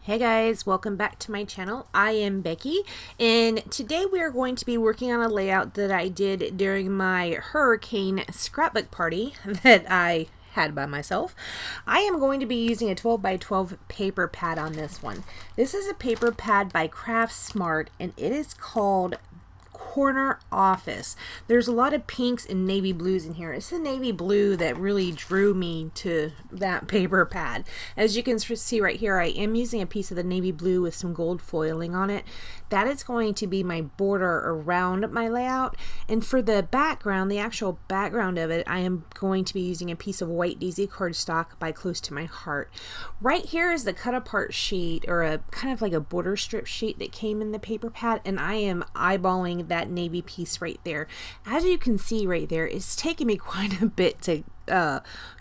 Hey guys, welcome back to my channel. I am Becky, and today we are going to be working on a layout that I did during my hurricane scrapbook party that I had by myself. I am going to be using a 12 by 12 paper pad on this one. This is a paper pad by Craft Smart, and it is called Corner Office. There's a lot of pinks and navy blues in here. It's the navy blue that really drew me to that paper pad. As you can see right here, I am using a piece of the navy blue with some gold foiling on it. That is going to be my border around my layout. And for the background, the actual background of it, I am going to be using a piece of white DZ cardstock by Close to My Heart. Right here is the cut apart sheet, or a kind of like a border strip sheet that came in the paper pad, and I am eyeballing that navy piece right there. As you can see right there, it's taken me quite a bit to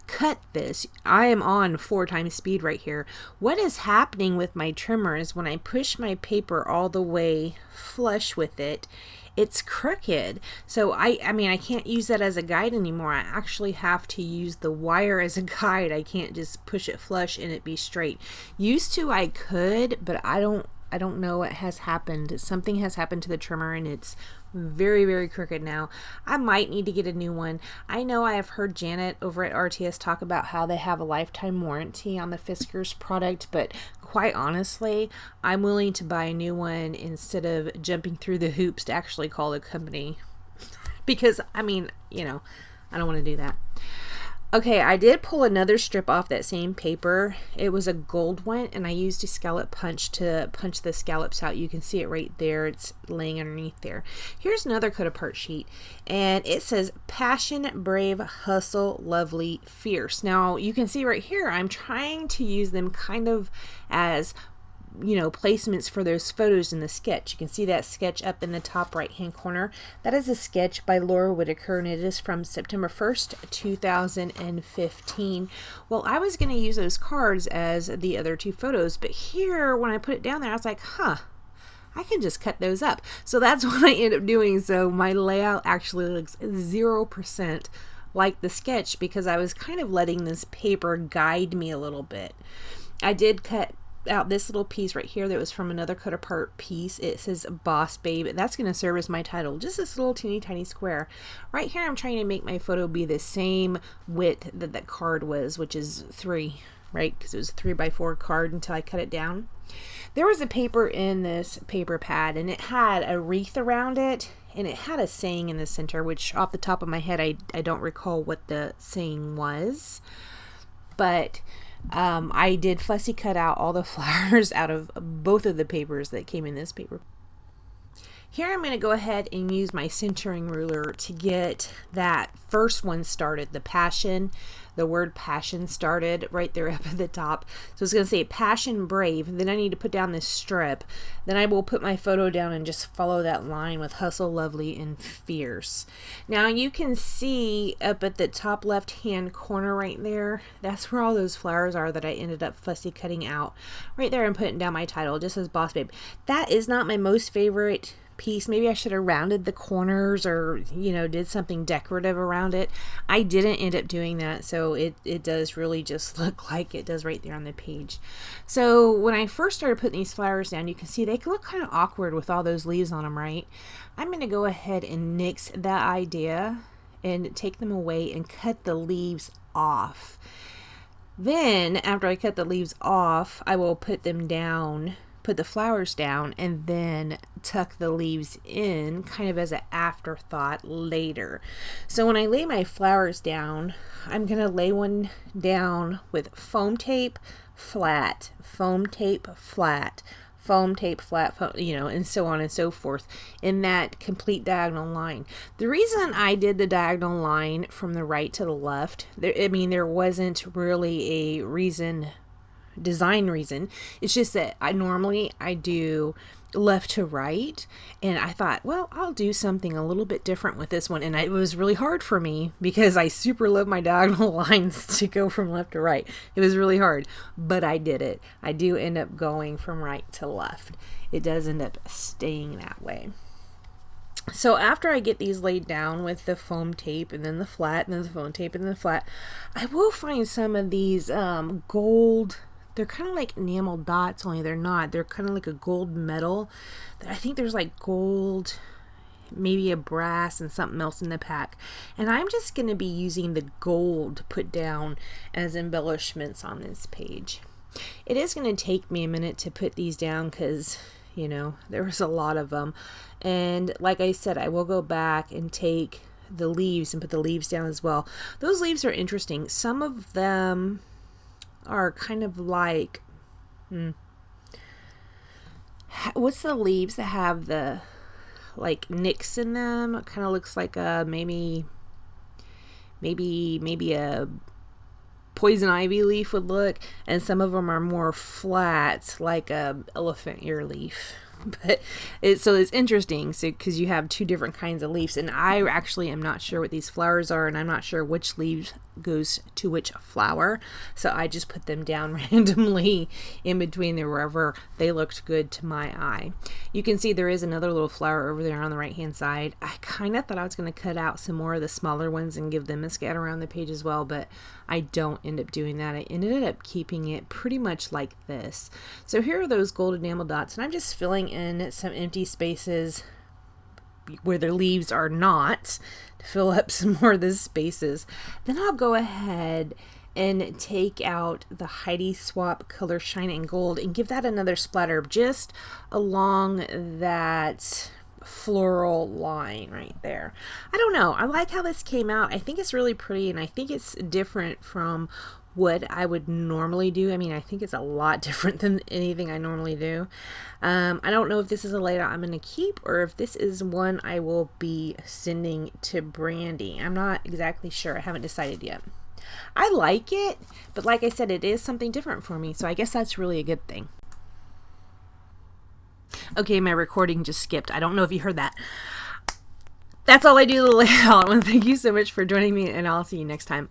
cut this. I am on 4 times speed right here. What is happening with my trimmer is when I push my paper all the way flush with it, it's crooked. So I mean, I can't use that as a guide anymore. I actually have to use the wire as a guide. I can't just push it flush and it be straight. Used to I could, but I don't know what has happened. Something has happened to the trimmer and it's very, very crooked now. I might need to get a new one. I know I have heard Janet over at RTS talk about how they have a lifetime warranty on the Fiskars product, but quite honestly, I'm willing to buy a new one instead of jumping through the hoops to actually call the company. Because, I mean, you know, I don't want to do that. Okay, I did pull another strip off that same paper. It was a gold one, and I used a scallop punch to punch the scallops out. You can see it right there. It's laying underneath there. Here's another cut apart sheet, and it says Passion, Brave, Hustle, Lovely, Fierce. Now, you can see right here, I'm trying to use them kind of as, you know, placements for those photos in the sketch. You can see that sketch up in the top right hand corner. That is a sketch by Laura Whitaker, and it is from September 1st 2015. Well, I was going to use those cards as the other 2 photos, but here when I put it down there, I was like, I can just cut those up. So that's what I end up doing. So my layout actually looks 0% like the sketch because I was kind of letting this paper guide me a little bit. I did cut out this little piece right here that was from another cut apart piece. It says Boss Babe. That's going to serve as my title. Just this little teeny tiny square. Right here I'm trying to make my photo be the same width that that card was, which is 3, right? Because it was a 3 by 4 card until I cut it down. There was a paper in this paper pad, and it had a wreath around it, and it had a saying in the center, which off the top of my head I don't recall what the saying was, but I did fussy cut out all the flowers out of both of the papers that came in this paper. Here I'm going to go ahead and use my centering ruler to get that first one started, the passion. The word passion started right there up at the top. So it's going to say Passion, Brave. Then I need to put down this strip. Then I will put my photo down and just follow that line with Hustle, Lovely, and Fierce. Now you can see up at the top left hand corner right there, that's where all those flowers are that I ended up fussy cutting out. Right there I'm putting down my title. It just says Boss Babe. That is not my most favorite piece. Maybe I should have rounded the corners or, you know, did something decorative around it. I didn't end up doing that, so it does really just look like it does right there on the page. So when I first started putting these flowers down, you can see they look kind of awkward with all those leaves on them, right? I'm going to go ahead and nix that idea and take them away and cut the leaves off. Then after I cut the leaves off, I will put them down, put the flowers down, and then tuck the leaves in kind of as an afterthought later. So when I lay my flowers down, I'm going to lay one down with foam tape flat, foam tape flat, foam tape flat, you know, and so on and so forth in that complete diagonal line. The reason I did the diagonal line from the right to the left, there wasn't really a design reason. It's just that I do left to right, and I thought, well, I'll do something a little bit different with this one. And it was really hard for me because I super love my diagonal lines to go from left to right. It was really hard, but I did it. I do end up going from right to left. It does end up staying that way. So after I get these laid down with the foam tape and then the flat and then the foam tape and then the flat, I will find some of these gold they're kind of like enamel dots, only they're not. They're kind of like a gold metal. I think there's like gold, maybe a brass, and something else in the pack. And I'm just going to be using the gold put down as embellishments on this page. It is going to take me a minute to put these down because, you know, there was a lot of them. And like I said, I will go back and take the leaves and put the leaves down as well. Those leaves are interesting. Some of them are kind of like, what's the leaves that have the like nicks in them? It kind of looks like a maybe a poison ivy leaf would look, and some of them are more flat like a elephant ear leaf. But so it's interesting, so because you have two different kinds of leaves, and I actually am not sure what these flowers are, and I'm not sure which leaf goes to which flower, so I just put them down randomly in between there wherever they looked good to my eye. You can see there is another little flower over there on the right hand side. I kind of thought I was going to cut out some more of the smaller ones and give them a scatter around the page as well, but I don't end up doing that. I ended up keeping it pretty much like this. So here are those gold enamel dots, and I'm just filling in some empty spaces where the leaves are not to fill up some more of the spaces. Then I'll go ahead and take out the Heidi Swap Color Shine in Gold and give that another splatter just along that floral line right there. I don't know. I like how this came out. I think it's really pretty, and I think it's different from what I would normally do. I mean, I think it's a lot different than anything I normally do. I don't know if this is a layout I'm going to keep or if this is one I will be sending to Brandy. I'm not exactly sure. I haven't decided yet. I like it, but like I said, it is something different for me, so I guess that's really a good thing. Okay, my recording just skipped. I don't know if you heard that. That's all I do to the layout. I want to thank you so much for joining me, and I'll see you next time.